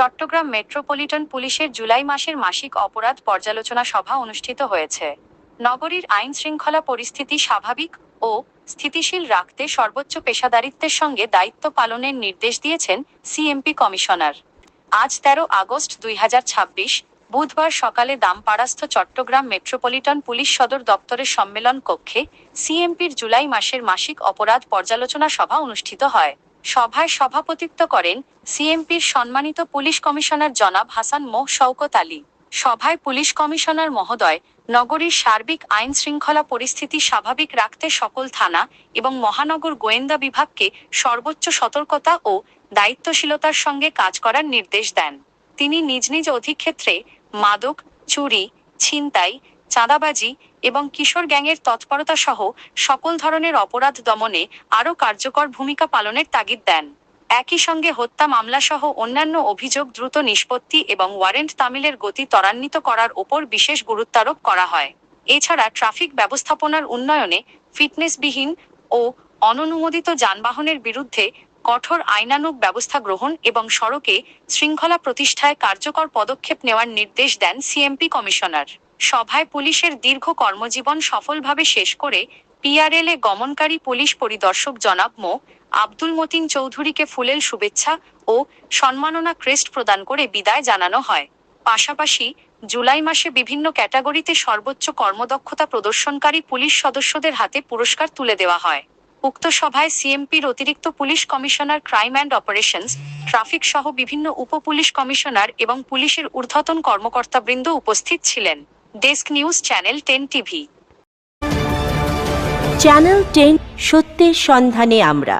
Chittagong metropolitan পুলিশের জুলাই মাসের মাসিক অপরাধ পর্যালোচনা সভা অনুষ্ঠিত হয়েছে। নগরীর আইন শৃঙ্খলা পরিস্থিতি স্বাভাবিক ও স্থিতিশীল রাখতে সর্বোচ্চ পেশাদারিত্বের সঙ্গে দায়িত্ব পালনের নির্দেশ দিয়েছেন সিএমপি কমিশনার। আজ 13 আগস্ট 2026 বুধবার সকালে দামপাড়াস্থ চট্টগ্রাম মেট্রোপলিটন পুলিশ সদর দপ্তরের সম্মেলন কক্ষে সিএমপির জুলাই মাসের মাসিক অপরাধ পর্যালোচনা সভা অনুষ্ঠিত হয়। সভায় সভাপতিত্ব করেন সিএমপির সম্মানিত পুলিশ কমিশনার জনাব হাসান মো শওকত আলী। সভায় পুলিশ কমিশনার মহোদয় নগরীর সার্বিক আইন শৃঙ্খলা পরিস্থিতি স্বাভাবিক রাখতে সকল থানা এবং মহানগর গোয়েন্দা বিভাগকে সর্বোচ্চ সতর্কতা ও দায়িত্বশীলতার সঙ্গে কাজ করার নির্দেশ দেন। তিনি নিজ নিজ অধিক্ষেত্রে মাদক, চুরি, ছিনতাই, চাঁদাবাজি এবং কিশোর গ্যাংয়ের তৎপরতা সহ সকল ধরনের অপরাধ দমনে আরও কার্যকর ভূমিকা পালনের তাগিদ দেন। একই সঙ্গে হত্যা মামলা সহ অন্যান্য অভিযোগ দ্রুত নিষ্পত্তি এবং ওয়ারেন্ট তামিলের গতি ত্বরান্বিত করার ওপর বিশেষ গুরুত্বারোপ করা হয়। এছাড়া ট্রাফিক ব্যবস্থাপনার উন্নয়নে ফিটনেসবিহীন ও অননুমোদিত যানবাহনের বিরুদ্ধে কঠোর আইনানুগ ব্যবস্থা গ্রহণ এবং সড়কে শৃঙ্খলা প্রতিষ্ঠায় কার্যকর পদক্ষেপ নেওয়ার নির্দেশ দেন সিএমপি কমিশনার। সভায় পুলিশের দীর্ঘ কর্মজীবন সফলভাবে শেষ করে পিআরএল-এ গমনকারী পুলিশ পরিদর্শক জনাব মো আব্দুল মতিন চৌধুরীকে ফুলেল শুভেচ্ছা ও সম্মাননা ক্রেস্ট প্রদান করে বিদায় জানানো হয়। পাশাপাশি জুলাই মাসে বিভিন্ন ক্যাটাগরিতে সর্বোচ্চ কর্মদক্ষতা প্রদর্শনকারী পুলিশ সদস্যদের হাতে পুরস্কার তুলে দেওয়া হয়। উক্ত সভায় সিএমপির অতিরিক্ত police commissioner crime and operations, traffic সহ বিভিন্ন উপ পুলিশ কমিশনার এবং পুলিশের ঊর্ধ্বতন কর্মকর্তাবৃন্দ উপস্থিত ছিলেন। Desk news, channel 10 TV. Channel 10, সত্যের সন্ধানে আমরা।